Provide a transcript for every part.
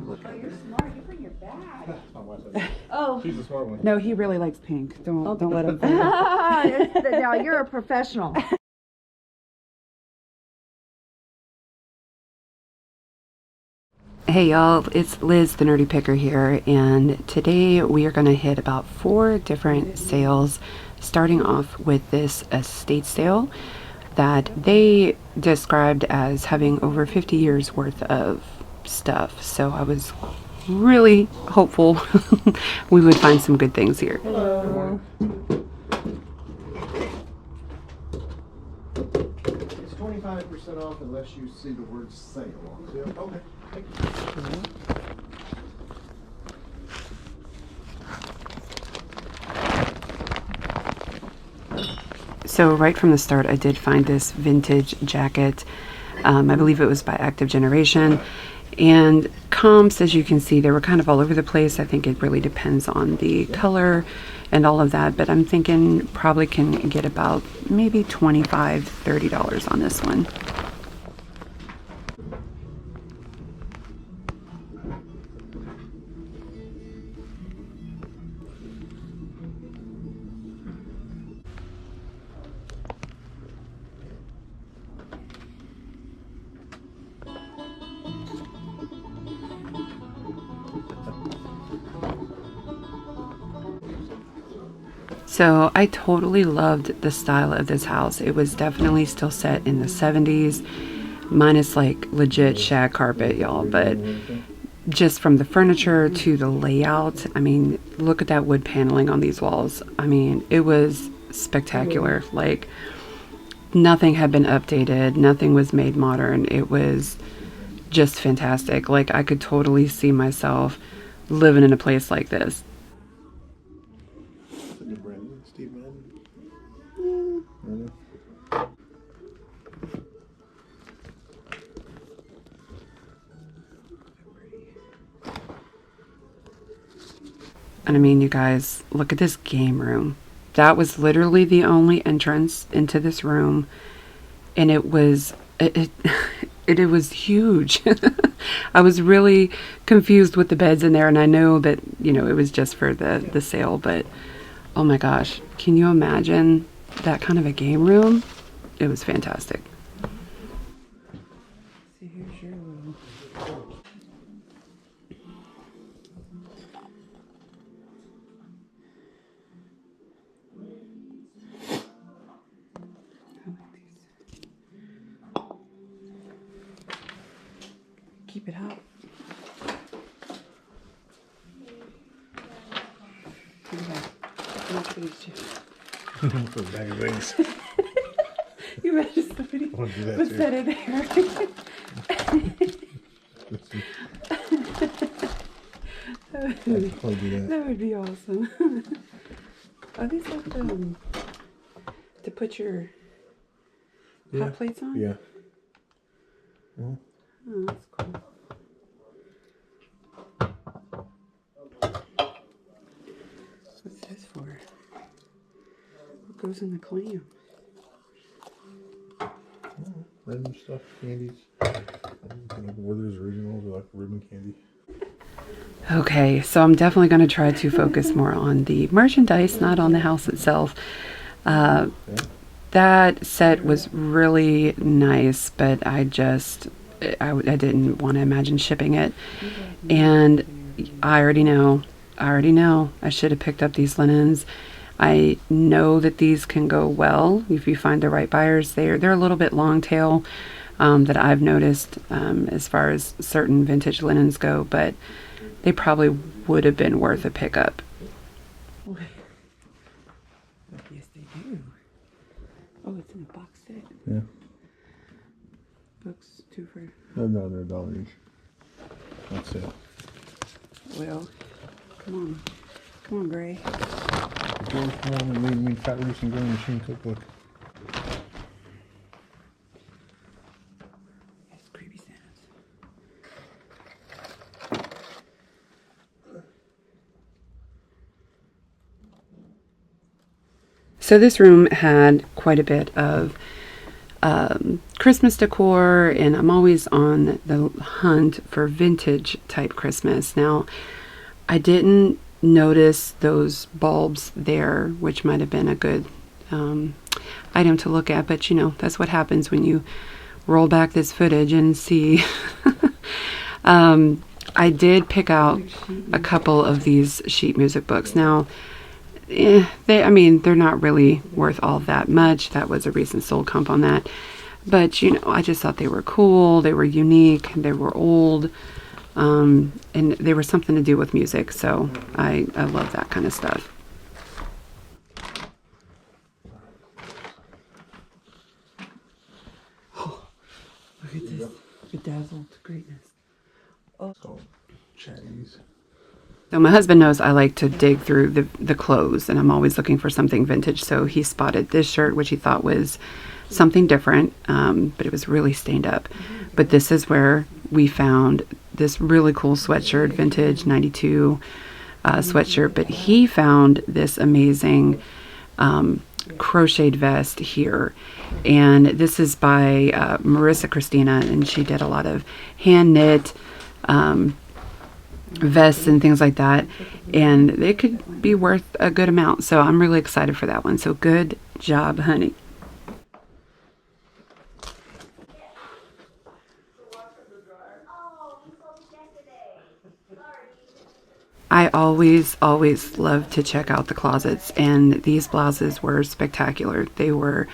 look Oh, at you're this. smart. You bring your bag. My wife said that. Oh. She's a smart one. No, he really likes pink. Don't let him. Now you're a professional. Hey y'all, it's Liz the Nerdy Picker here, and today we are going to hit about 4 different sales, starting off with this estate sale that they described as having over 50 years worth of stuff. So I was really hopeful we would find some good things here. Hello. It's 25% off unless you see the word sale on it. Yeah. Okay. Thank you. So right from the start, I did find this vintage jacket. I believe it was by Active Generation. And comps, as you can see, they were kind of all over the place. I think it really depends on the color and all of that. But I'm thinking probably can get about maybe $25, $30 on this one. So I totally loved the style of this house. It was definitely still set in the 70s, minus like legit shag carpet, y'all. But just from the furniture to the layout, I mean, look at that wood paneling on these walls. I mean, it was spectacular. Like, nothing had been updated, nothing was made modern. It was just fantastic. Like, I could totally see myself living in a place like this. Steve Madden. Really? And I mean, you guys, look at this game room. That was literally the only entrance into this room, and it was it was huge. I was really confused with the beds in there, and I know that, you know, it was just for the sale, but oh my gosh, can you imagine that kind of a game room? It was fantastic. So here's your room. Keep it hot. For a bag of wings. You better somebody I want to do that put too. that in there. I'll do that. That would be awesome. Are these like to put your hot plates on? Yeah. Oh, that's cool. What's this for? What goes in the clam? Random stuff, candies. Werther's Originals or like ribbon candy. Okay, so I'm definitely going to try to focus more on the merchandise, not on the house itself. That set was really nice, but I didn't want to imagine shipping it. And I already know. I should have picked up these linens. I know that these can go well if you find the right buyers. They're a little bit long tail that I've noticed as far as certain vintage linens go, but they probably would have been worth a pickup. Yes, they do. Oh, it's in a box set. Yeah. Books 2 for... No, they're $1 each. That's it. Well, come on, Gray. George, come on, we Fat Roos and Growing Machine cookbook. It's creepy sounds. So this room had quite a bit of Christmas decor, and I'm always on the hunt for vintage type Christmas. Now, I didn't notice those bulbs there, which might have been a good item to look at, but you know, that's what happens when you roll back this footage and see. I did pick out a couple of these sheet music books. Now, they're not really worth all that much. That was a recent sold comp on that. But, you know, I just thought they were cool. They were unique. They were old. And they were something to do with music. So I love that kind of stuff. Oh, look at this bedazzled greatness. Oh. Chatties. So my husband knows I like to dig through the clothes, and I'm always looking for something vintage. So he spotted this shirt, which he thought was something different, but it was really stained up. But this is where we found this really cool sweatshirt, vintage 92 sweatshirt. But he found this amazing crocheted vest here. And this is by Marissa Christina, and she did a lot of hand knit vests and things like that, and they could be worth a good amount. So I'm really excited for that one. So good job, honey. I always love to check out the closets, and these blouses were spectacular. They were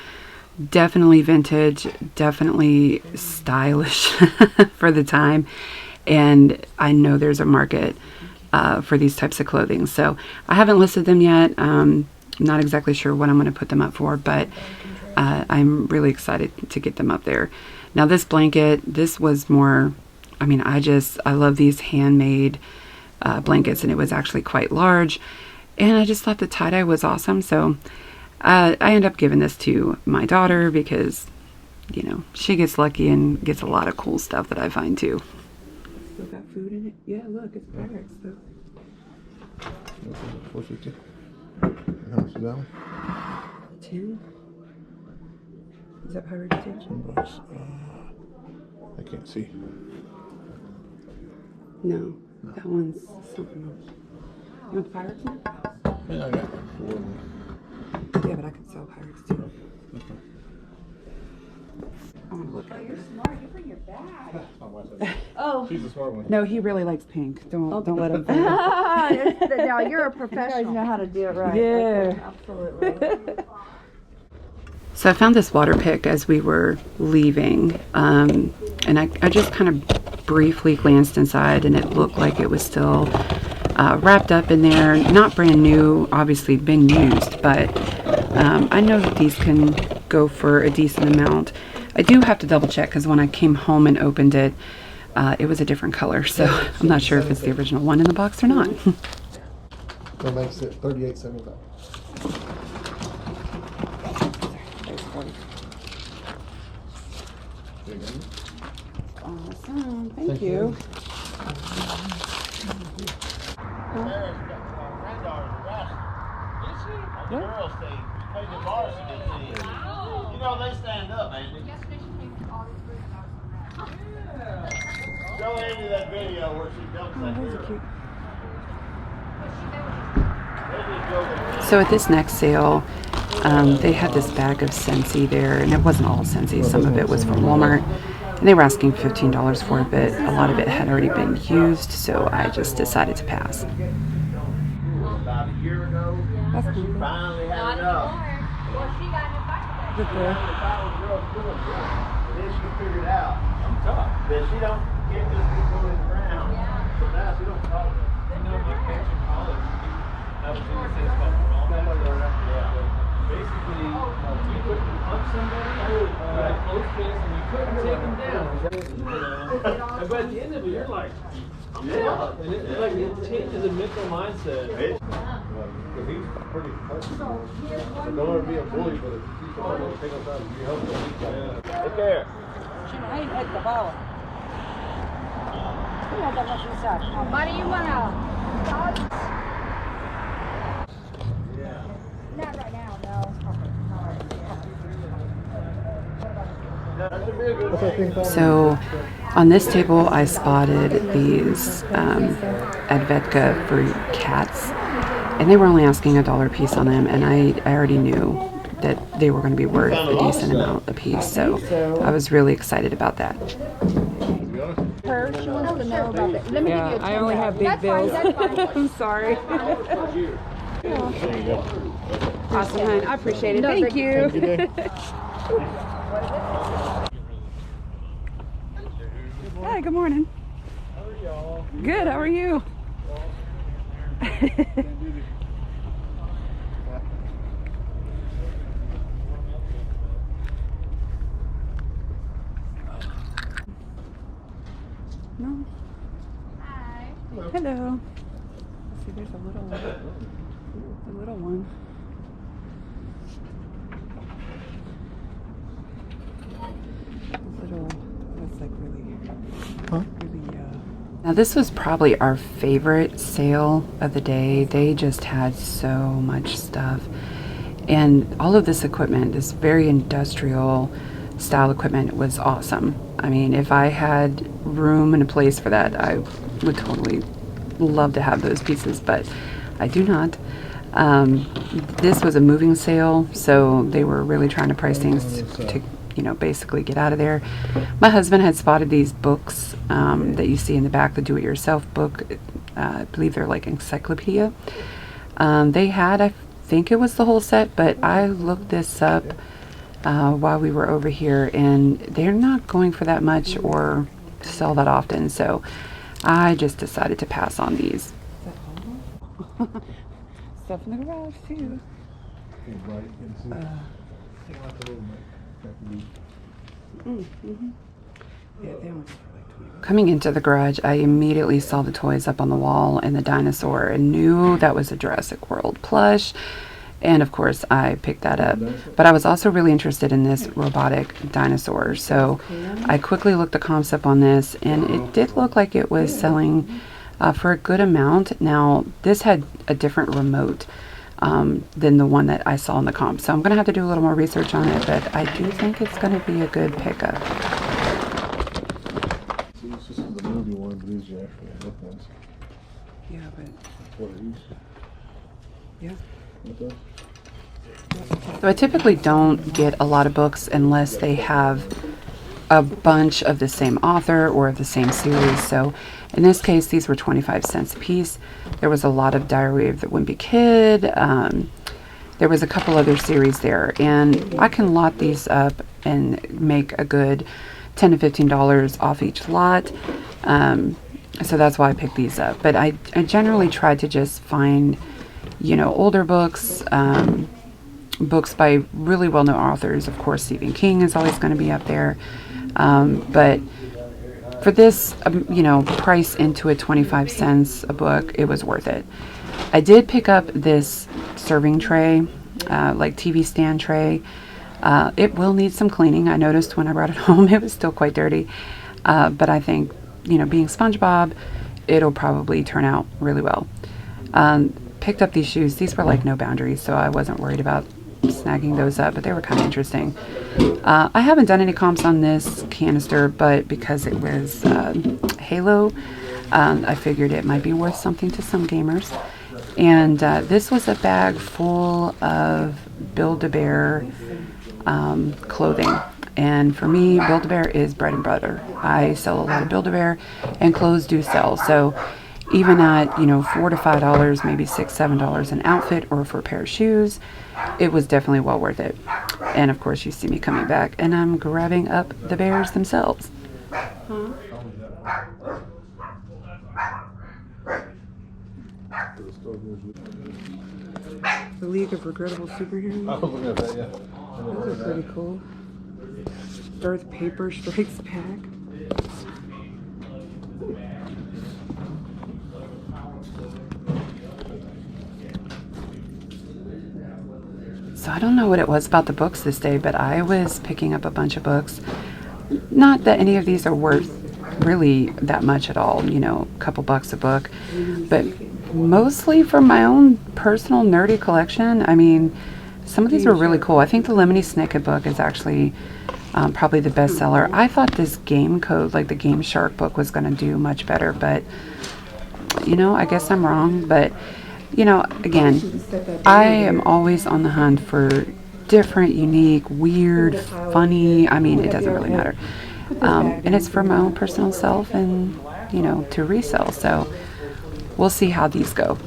definitely vintage, definitely stylish for the time. And I know there's a market for these types of clothing. So I haven't listed them yet. I'm not exactly sure what I'm going to put them up for, but I'm really excited to get them up there. Now this blanket, this was more, I love these handmade blankets, and it was actually quite large. And I just thought the tie-dye was awesome. So I end up giving this to my daughter because, you know, she gets lucky and gets a lot of cool stuff that I find too. Still got food in it? Yeah, look, it's Pyrex though. $4.50. How much is that one? 10? Is that Pyrex too? $10. I can't see. No, that one's something else. You want the Pyrex one? Yeah, I got one. Yeah, but I could sell Pyrex too. I want to look at it. You're smart. You bring your bag. Oh. She's a smart one. No, he really likes pink. Don't let him. Now you're a professional. You guys know how to do it right. Yeah. Absolutely. So I found this water pick as we were leaving, and I just kind of briefly glanced inside, and it looked like it was still wrapped up in there. Not brand new, obviously been used, but I know that these can go for a decent amount. I do have to double check because when I came home and opened it, it was a different color, so I'm not sure if it's the original one in the box or not. That makes it $38.75. Awesome, thank you. You know they stand up, Andy. Show Andy that video where she dumps that girl. So at this next sale, they had this bag of Scentsy there, and it wasn't all Scentsy. Some of it was from Walmart, and they were asking $15 for it, but a lot of it had already been used, so I just decided to pass. About a year ago, she finally had enough. Then she figured out that she don't get this people in the ground. So now she don't call it. Basically, we couldn't punch somebody, close fist, and we couldn't take them down. But at the end of it, you're like, I'm up. And it changes the mental mindset. Because he's pretty personal. So don't ever be a bully, but if you see someone take us out, you help them. Take care. Buddy, you wanna? Not right now, no. So on this table, I spotted these Advetka for cats, and they were only asking $1 a piece on them, and I already knew that they were going to be worth a decent amount a piece, so I was really excited about that. Her, she wants to know about it. Let me give you a I only have big That's fine, bills. that's fine. I'm sorry. Awesome, hon. I appreciate it. No, Thank you. Hi, good morning. How are y'all? Good, how are you? No. Hi. Hello. See, there's a little one. That's like really, Now this was probably our favorite sale of the day. They just had so much stuff. And all of this equipment, this very industrial style equipment, was awesome. I mean, if I had room and a place for that, I would totally love to have those pieces, but I do not. This was a moving sale, so they were really trying to price things to basically get out of there. My husband had spotted these books that you see in the back, the do-it-yourself book. I believe they're like encyclopedia. They had, I think it was the whole set, but I looked this up while we were over here, and they're not going for that much or sell that often, so I just decided to pass on these. stuff in the garage too. Coming into the garage, I immediately saw the toys up on the wall and the dinosaur and knew that was a Jurassic World plush. And of course, I picked that up. But I was also really interested in this robotic dinosaur. So I quickly looked the comps up on this, and it did look like it was selling for a good amount. Now, this had a different remote than the one that I saw in the comp. So I'm going to have to do a little more research on it, but I do think it's going to be a good pickup. See, this is the movie one, but these are actually book ones. Yeah, but... What are these? Yeah. What are those? So I typically don't get a lot of books unless they have a bunch of the same author or of the same series. So in this case, these were 25 cents a piece. There was a lot of Diary of the Wimpy Kid. There was a couple other series there, and I can lot these up and make a good $10 to $15 off each lot. So that's why I picked these up. But I generally try to just find, older books, books by really well-known authors. Of course, Stephen King is always going to be up there. But for this, price into it, 25 cents a book, it was worth it. I did pick up this serving tray, like TV stand tray. It will need some cleaning. I noticed when I brought it home, it was still quite dirty. But I think, being SpongeBob, it'll probably turn out really well. Picked up these shoes. These were like no boundaries, so I wasn't worried about snagging those up, but they were kind of interesting. I haven't done any comps on this canister, but because it was Halo, I figured it might be worth something to some gamers. And this was a bag full of Build-A-Bear clothing. And for me, Build-A-Bear is bread and butter. I sell a lot of Build-A-Bear, and clothes do sell. So even at, $4 to $5, maybe $6, $7 an outfit, or for a pair of shoes, it was definitely well worth it. And of course, you see me coming back, and I'm grabbing up the bears themselves. The League of Regrettable Superheroes. I was looking at that, yeah. Those are pretty cool. Earth Paper Strikes Back. So I don't know what it was about the books this day, but I was picking up a bunch of books. Not that any of these are worth really that much at all, a couple bucks a book, but mostly for my own personal nerdy collection. I mean, some of these were really cool. I think the Lemony Snicket book is actually Probably the best seller. I thought this game code, like the Game Shark book, was going to do much better, but you know, I guess I'm wrong. But you know, again, I am always on the hunt for different, unique, weird, funny. I mean, it doesn't really matter. And it's for my own personal self and, you know, to resell. So we'll see how these go.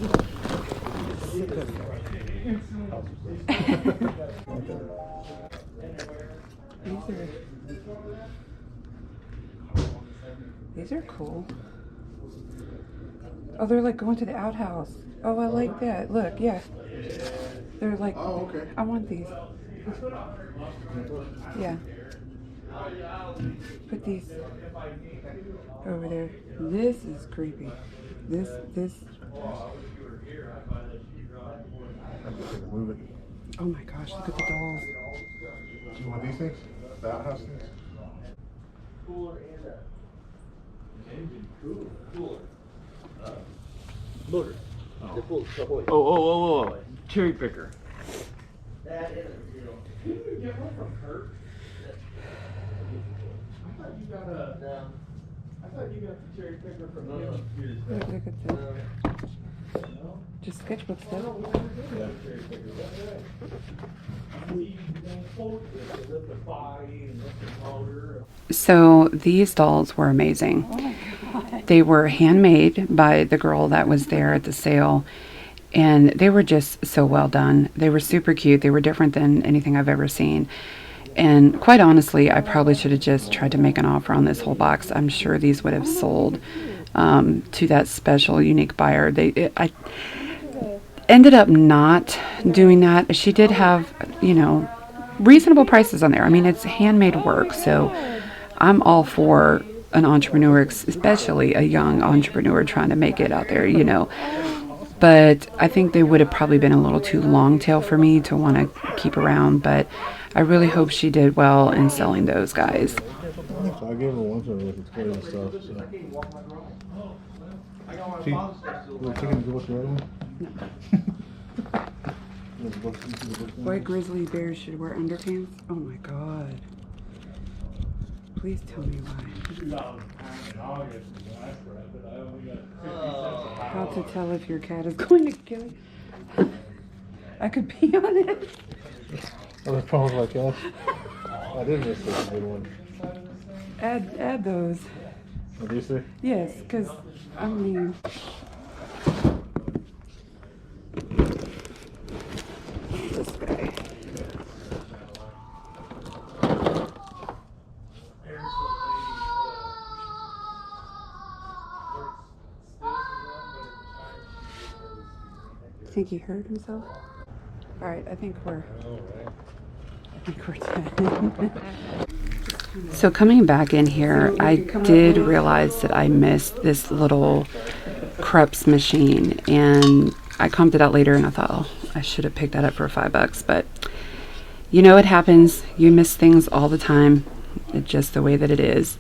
These are cool. Oh, they're like going to the outhouse. Oh, I like that. Look, yeah. They're like, oh, okay. I want these. Yeah. Put these over there. This is creepy. This. Move it. Oh my gosh, look at the dolls. Do you want these things? The outhouse things? Cooler and a engine cooler. Motor. Oh. Cherry picker. That is didn't you get one from Kurt? I thought you got the cherry picker from him. Look at this. Just sketchbook stuff. So these dolls were amazing. They were handmade by the girl that was there at the sale, and they were just so well done. They were super cute. They were different than anything I've ever seen. And quite honestly, I probably should have just tried to make an offer on this whole box. I'm sure these would have sold to that special unique buyer. I ended up not doing that. She did have, you know, reasonable prices on there. I mean, it's handmade work, so I'm all for an entrepreneur, especially a young entrepreneur trying to make it out there, you know. But I think they would have probably been a little too long tail for me to want to keep around. But I really hope she did well in selling those guys. So I gave her one with its toy and stuff. So. She, we're taking the what's the other one? Why grizzly bears should wear underpants? Oh my god. Please tell me why. How to tell if your cat is going to kill you. I could pee on it. Other phones like us. I did miss this good one. Add those. What do you say? Yes, because I mean. This guy. Think he hurt himself? All right, I think we're done. So coming back in here, I did realize that I missed this little Krups machine, and I comped it out later, and I thought, oh, I should have picked that up for $5, but you know, it happens. You miss things all the time. It's just the way that it is.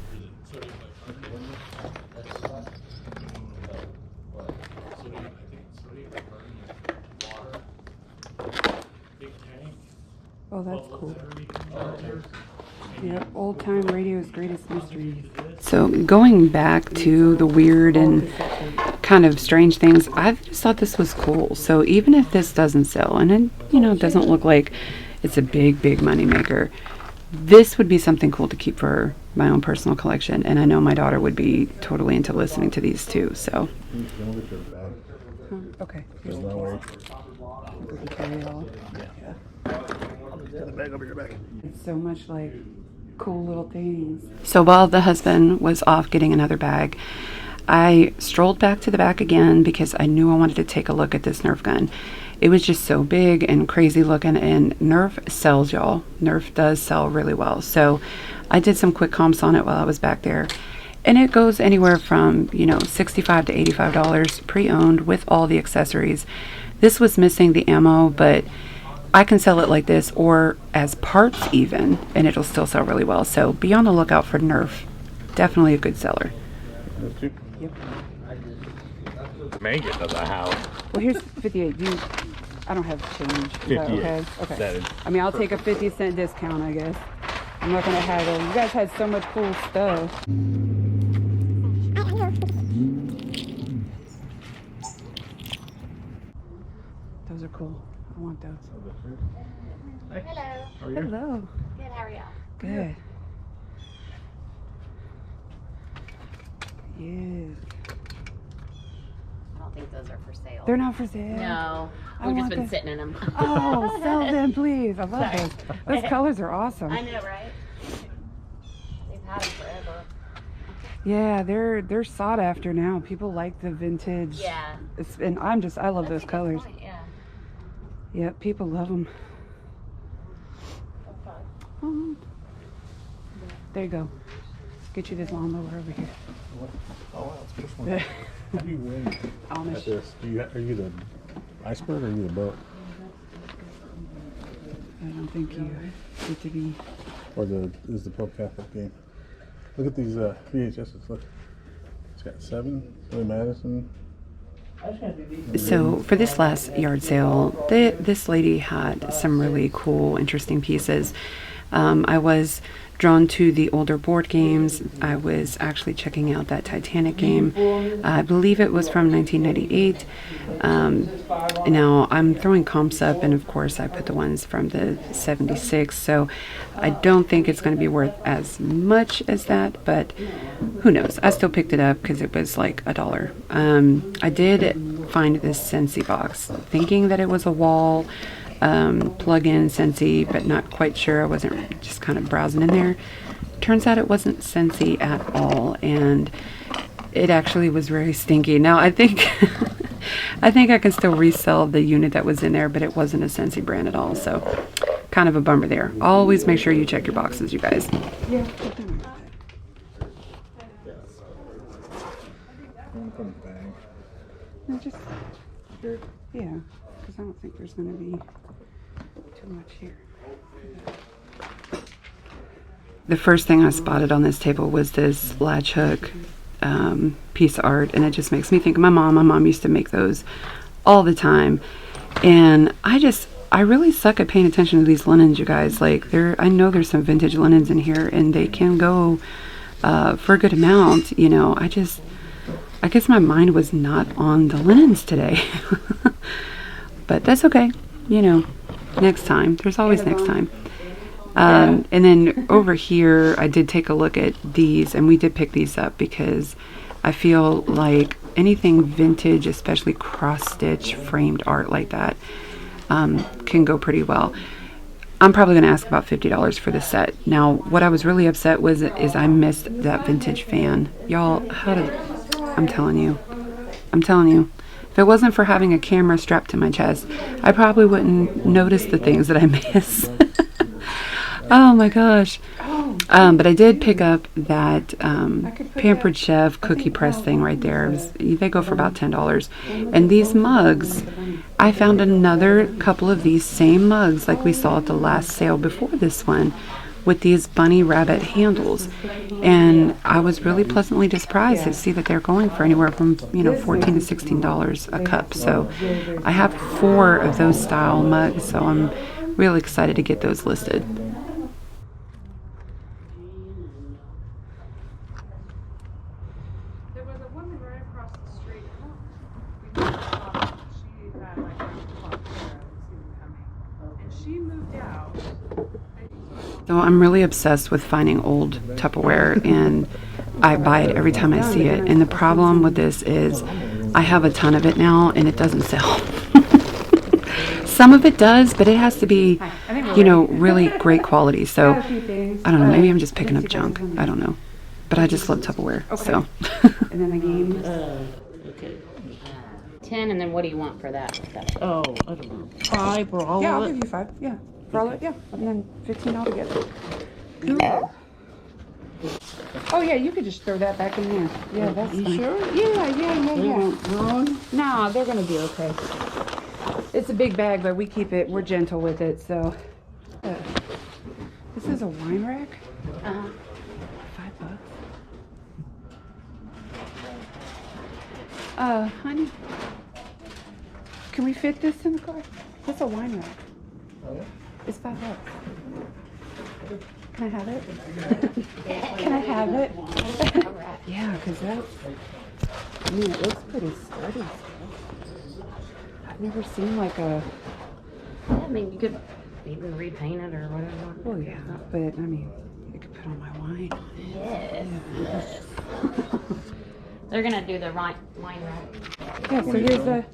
Oh, that's cool. Yep, old time radio's greatest mysteries. So going back to the weird and kind of strange things, I just thought this was cool. So even if this doesn't sell, and it, you know, doesn't look like it's a big money maker, this would be something cool to keep for my own personal collection. And I know my daughter would be totally into listening to these too. So Okay. There's no way. We can carry it all. Yeah. The bag over your back. It's so much like cool little things. So while the husband was off getting another bag, I strolled back to the back again because I knew I wanted to take a look at this Nerf gun. It was just so big and crazy looking, and Nerf sells, y'all. Nerf does sell really well. So I did some quick comps on it while I was back there. And it goes anywhere from, you know, $65 to $85 pre-owned with all the accessories. This was missing the ammo, but I can sell it like this or as parts even, and it'll still sell really well. So be on the lookout for Nerf. Definitely a good seller. Yep. Make it to the house. Well, here's 58. I don't have change. Is that 58. okay? Okay. That is I mean, I'll take a 50-cent discount, I guess. I'm not gonna haggle. You guys had so much cool stuff. Those are cool. I want those. Hello. Hello. Good, how are y'all? Good. Yes. I don't think those are for sale. They're not for sale. No, I we've just want been them. sitting in them. Oh, sell them, please. I love Sorry. those. Those colors are awesome. I know, right? They've had them forever. Yeah, they're sought after now. People like the vintage. Yeah. And I love those That's a good colors. point, yeah. Yep, people love them. There you go. Get you this lawnmower over here. Oh, wow, it's this one. How do you win at Amish. this? Are you the iceberg or are you the boat? I don't think you get to be. Or is the Pope Catholic game? Look at these VHSs. Look. It's got 7. Billy Madison. So for this last yard sale, this lady had some really cool, interesting pieces. I was drawn to the older board games. I was actually checking out that Titanic game. I believe it was from 1998. Now I'm throwing comps up, and of course I put the ones from the 76. So I don't think it's going to be worth as much as that, but who knows? I still picked it up because it was like $1. I did find this Scentsy box, thinking that it was a wall plug-in Scentsy, but not quite sure. I wasn't, just kind of browsing in there. Turns out it wasn't Scentsy at all, and it actually was very stinky. Now I think I think I can still resell the unit that was in there, but it wasn't a Scentsy brand at all, so kind of a bummer there. Always make sure you check your boxes, you guys. Yeah. From the bag. No, just yeah, because I don't think there's going to be too much here. The first thing I spotted on this table was this latch hook piece of art, and it just makes me think of my mom. My mom used to make those all the time, and I really suck at paying attention to these linens, you guys. Like, I know there's some vintage linens in here, and they can go for a good amount. You know, I guess my mind was not on the linens today. But that's okay. You know, next time. There's always next time. And then over here, I did take a look at these, and we did pick these up because I feel like anything vintage, especially cross-stitch framed art like that, can go pretty well. I'm probably going to ask about $50 for the set. Now, what I was really upset is I missed that vintage fan. Y'all, I'm telling you. If it wasn't for having a camera strapped to my chest, I probably wouldn't notice the things that I miss. Oh my gosh. But I did pick up that Pampered Chef cookie press thing right there. They go for about $10. And these mugs, I found another couple of these same mugs like we saw at the last sale before this one, with these bunny rabbit handles, and I was really pleasantly surprised to see that they're going for anywhere from $14 to $16 a cup. So I have 4 of those style mugs, so I'm really excited to get those listed. There was a woman right across the street. She had like a coming, and she moved out. So I'm really obsessed with finding old Tupperware, and I buy it every time I see it. And the problem with this is I have a ton of it now, and it doesn't sell. Some of it does, but it has to be, really great quality. So I don't know, maybe I'm just picking up junk. I don't know. But I just love Tupperware, so. And then the games. Okay. 10, and then what do you want for that? Oh, I don't know. 5 or all Yeah, I'll of give it? you 5. Yeah. For all of it, yeah. And then 15 altogether. Cool. Oh yeah, you could just throw that back in there. Yeah, that's You fine. sure? Yeah. Wrong? No, they're gonna be okay. It's a big bag, but we keep it. We're gentle with it, so. This is a wine rack. $5. Honey, can we fit this in the car? It's a wine rack. Oh, yeah? It's $5. Can I have it? Can I have it? Yeah, because that, I mean, it looks pretty sturdy. I've never seen like a, Yeah, I mean, you could even repaint it or whatever. oh yeah, but I mean, you could put on my wine. Yes. They're gonna do the wine rack. Yeah, so here's the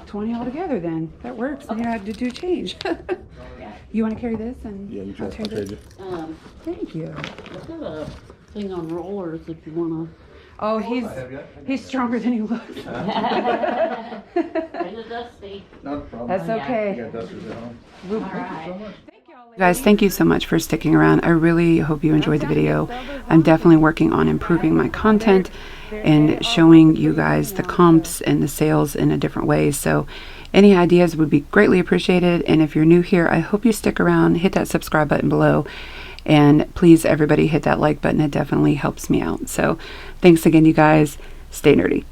20 altogether then. That works. You don't have to do change. You want to carry this and Yeah, you I'll try carry to this? you. Thank you. I've got a thing on rollers if you wanna. Oh, he's stronger than he looks. It's a dusty. Not a problem. That's okay. You got dusters at home. All right. Guys, thank you so much for sticking around. I really hope you enjoyed the video. I'm definitely working on improving my content and showing you guys the comps and the sales in a different way. So any ideas would be greatly appreciated. And if you're new here, I hope you stick around, hit that subscribe button below. And please, everybody, hit that like button. It definitely helps me out. So thanks again, you guys. Stay nerdy.